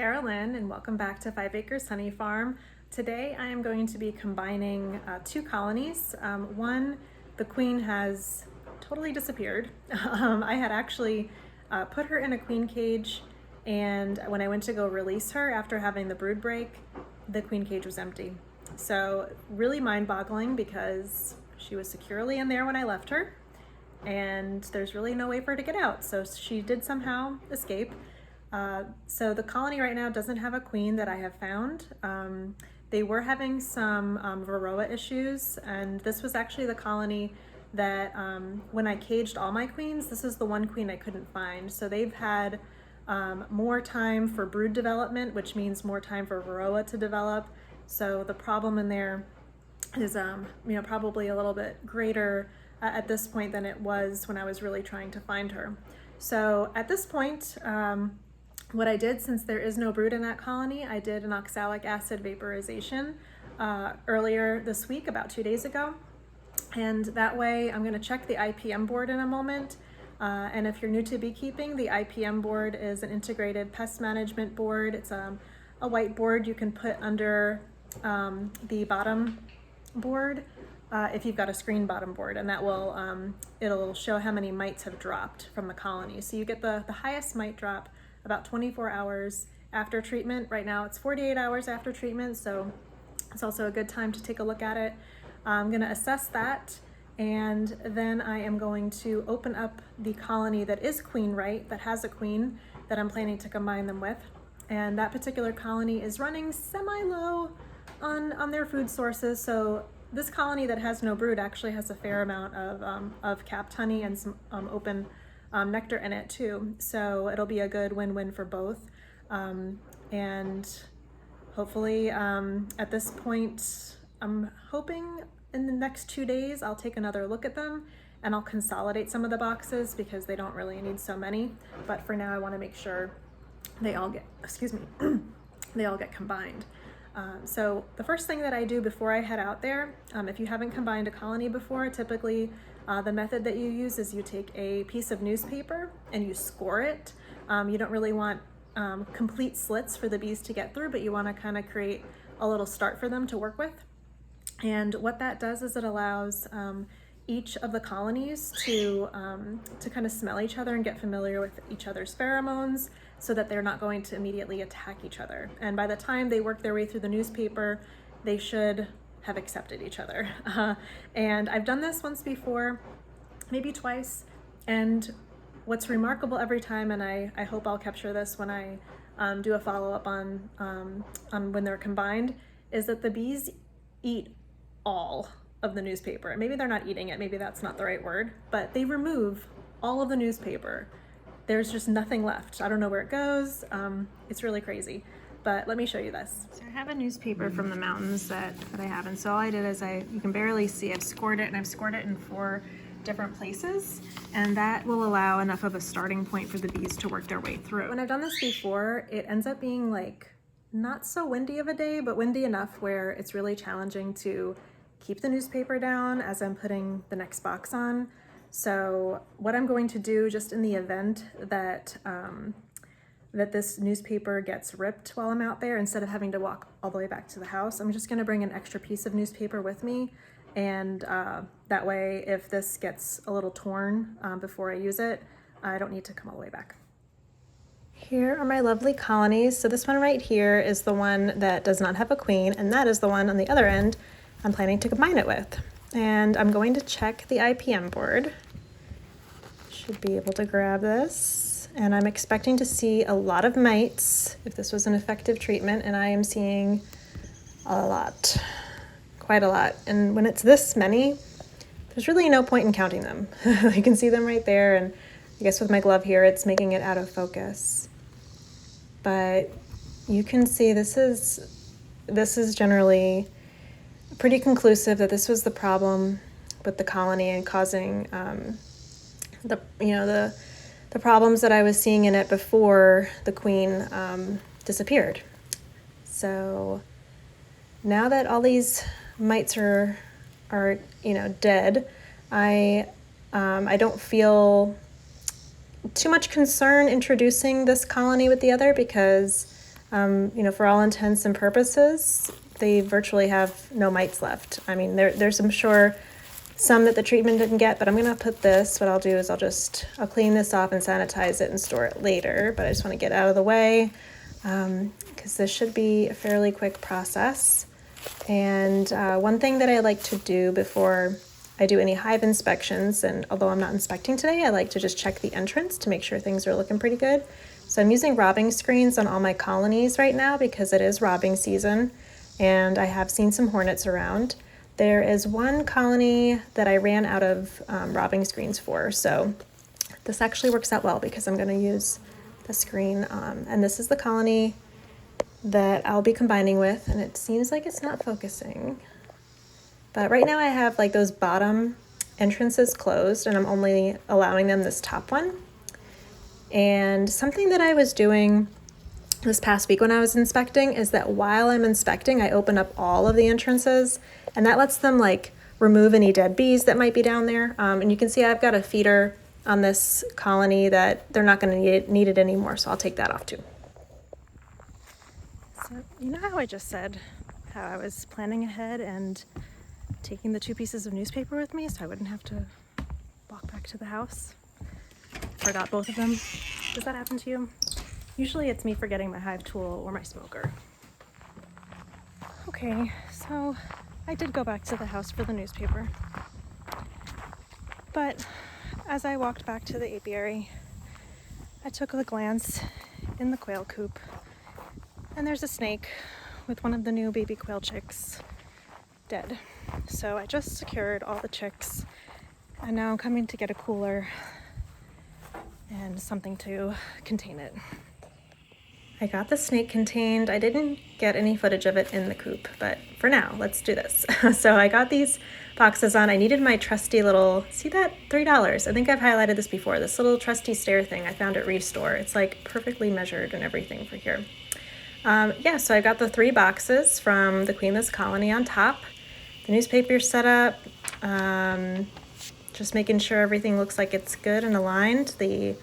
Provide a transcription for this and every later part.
Carolyn and welcome back to 5 Acres Honey Farm. Today I am going to be combining two colonies. One, the queen has totally disappeared. I had actually put her in a queen cage, and when I went to go release her after having the brood break, the queen cage was empty. So really mind-boggling because she was securely in there when I left her, and there's really no way for her to get out. So she did somehow escape. So the colony right now doesn't have a queen that I have found. They were having some varroa issues, and this was actually the colony that when I caged all my queens, this is the one queen I couldn't find. So they've had more time for brood development, which means more time for varroa to develop. So the problem in there is probably a little bit greater at this point than it was when I was really trying to find her. So at this point, what I did, since there is no brood in that colony, I did an oxalic acid vaporization earlier this week, about 2 days ago. And that way I'm going to check the IPM board in a moment. And if you're new to beekeeping, the IPM board is an integrated pest management board. It's a white board you can put under the bottom board if you've got a screen bottom board, and that will it'll show how many mites have dropped from the colony. So you get the highest mite drop about 24 hours after treatment. Right now it's 48 hours after treatment, so it's also a good time to take a look at it. I'm going to assess that, and then I am going to open up the colony that is queen right, that has a queen that I'm planning to combine them with. And that particular colony is running semi-low on their food sources. So this colony that has no brood actually has a fair amount of capped honey and some open nectar in it too. So it'll be a good win-win for both. And hopefully at this point, I'm hoping in the next 2 days, I'll take another look at them and I'll consolidate some of the boxes because they don't really need so many. But for now, I want to make sure they all get, they all get combined. So the first thing that I do before I head out there, if you haven't combined a colony before, typically the method that you use is you take a piece of newspaper and you score it. You don't really want complete slits for the bees to get through, but you want to kind of create a little start for them to work with. And what that does is it allows each of the colonies to kind of smell each other and get familiar with each other's pheromones so that they're not going to immediately attack each other. And by the time they work their way through the newspaper, they should have accepted each other. And I've done this once before, maybe twice. And what's remarkable every time, and I hope I'll capture this when I do a follow-up on when they're combined, is that the bees eat all of the newspaper. And maybe they're not eating it, maybe that's not the right word, but they remove all of the newspaper. There's just nothing left. I don't know where it goes. It's really crazy, but let me show you this. So I have a newspaper from the mountains that I have, and so all I did is you can barely see, I've scored it, and I've scored it in 4 different places, and that will allow enough of a starting point for the bees to work their way through. When I've done this before, it ends up being like not so windy of a day, but windy enough where it's really challenging to keep the newspaper down as I'm putting the next box on. So what I'm going to do, just in the event that that this newspaper gets ripped while I'm out there, instead of having to walk all the way back to the house, I'm just going to bring an extra piece of newspaper with me, and that way if this gets a little torn before I use it, I don't need to come all the way back. Here are my lovely colonies. So this one right here is the one that does not have a queen, and that is the one on the other end I'm planning to combine it with. And I'm going to check the IPM board. Should be able to grab this. And I'm expecting to see a lot of mites if this was an effective treatment, and I am seeing a lot, quite a lot. And when it's this many, there's really no point in counting them. You can see them right there, and I guess with my glove here, it's making it out of focus. But you can see this is generally pretty conclusive that this was the problem with the colony and causing the problems that I was seeing in it before the queen disappeared. So now that all these mites are dead, I don't feel too much concern introducing this colony with the other, because You know, for all intents and purposes, they virtually have no mites left. I mean, there's I'm sure some that the treatment didn't get, but I'm gonna put this, what I'll do is I'll clean this off and sanitize it and store it later, but I just wanna get out of the way because this should be a fairly quick process. And one thing that I like to do before I do any hive inspections, and although I'm not inspecting today, I like to just check the entrance to make sure things are looking pretty good. So I'm using robbing screens on all my colonies right now because it is robbing season, and I have seen some hornets around. There is one colony that I ran out of robbing screens for, so this actually works out well because I'm going to use the screen, and this is the colony that I'll be combining with, and it seems like it's not focusing. But right now I have like those bottom entrances closed, and I'm only allowing them this top one. And something that I was doing this past week when I was inspecting is that while I'm inspecting, I open up all of the entrances, and that lets them like remove any dead bees that might be down there. And you can see I've got a feeder on this colony that they're not going to need it anymore, so I'll take that off too. So you know how I just said how I was planning ahead and taking the 2 pieces of newspaper with me so I wouldn't have to walk back to the house? Forgot both of them. Does that happen to you? Usually it's me forgetting my hive tool or my smoker. Okay, so I did go back to the house for the newspaper. But as I walked back to the apiary, I took a glance in the quail coop, and there's a snake with one of the new baby quail chicks dead. So I just secured all the chicks, and now I'm coming to get a cooler and something to contain it. I got the snake contained. I didn't get any footage of it in the coop, but for now, let's do this. So I got these boxes on. I needed my trusty little, see that? $3. I think I've highlighted this before, this little trusty stair thing I found at Restore. It's like perfectly measured and everything for here. Yeah, so I got the 3 boxes from the Queenless Colony on top. The newspaper set up, just making sure everything looks like it's good and aligned. The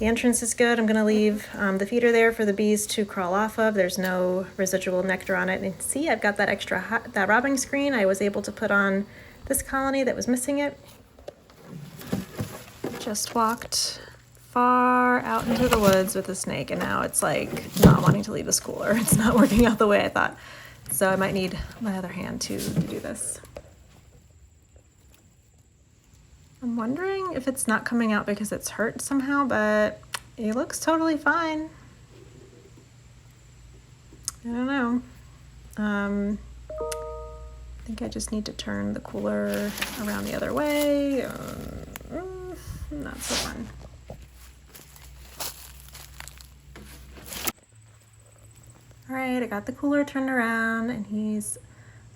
entrance is good. I'm going to leave the feeder there for the bees to crawl off of. There's no residual nectar on it. And see, I've got that extra that robbing screen I was able to put on this colony that was missing it. Just walked far out into the woods with the snake, and now it's like not wanting to leave this cooler. It's not working out the way I thought. So I might need my other hand to do this. I'm wondering if it's not coming out because it's hurt somehow, but it looks totally fine. I don't know. I think I just need to turn the cooler around the other way. Not so fun. All right, I got the cooler turned around, and he's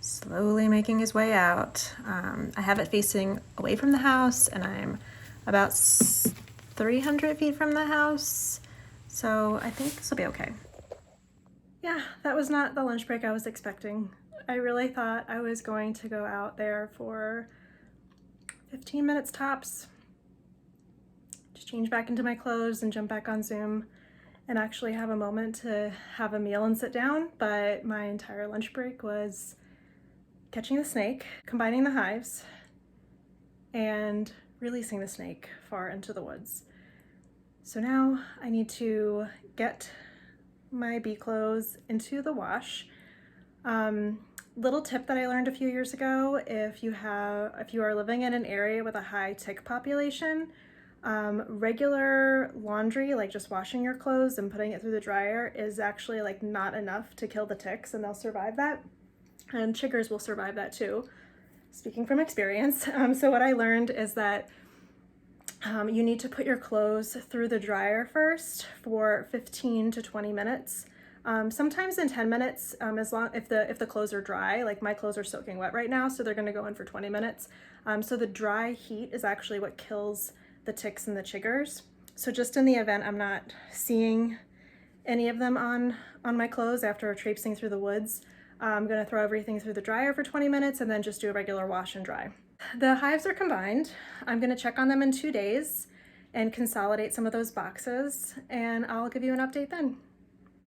slowly making his way out. I have it facing away from the house, and I'm about 300 feet from the house, so I think this will be okay. Yeah, that was not the lunch break I was expecting. I really thought I was going to go out there for 15 minutes tops, just change back into my clothes and jump back on Zoom and actually have a moment to have a meal and sit down, but my entire lunch break was catching the snake, combining the hives, and releasing the snake far into the woods. So now I need to get my bee clothes into the wash. Little tip that I learned a few years ago, if you are living in an area with a high tick population, regular laundry, like just washing your clothes and putting it through the dryer, is actually like not enough to kill the ticks, and they'll survive that. And chiggers will survive that too, speaking from experience. So what I learned is that you need to put your clothes through the dryer first for 15 to 20 minutes. Sometimes in 10 minutes, as long if the clothes are dry. Like my clothes are soaking wet right now, so they're going to go in for 20 minutes. So the dry heat is actually what kills the ticks and the chiggers. So just in the event I'm not seeing any of them on my clothes after traipsing through the woods, I'm going to throw everything through the dryer for 20 minutes and then just do a regular wash and dry. The hives are combined. I'm going to check on them in 2 days and consolidate some of those boxes, and I'll give you an update then.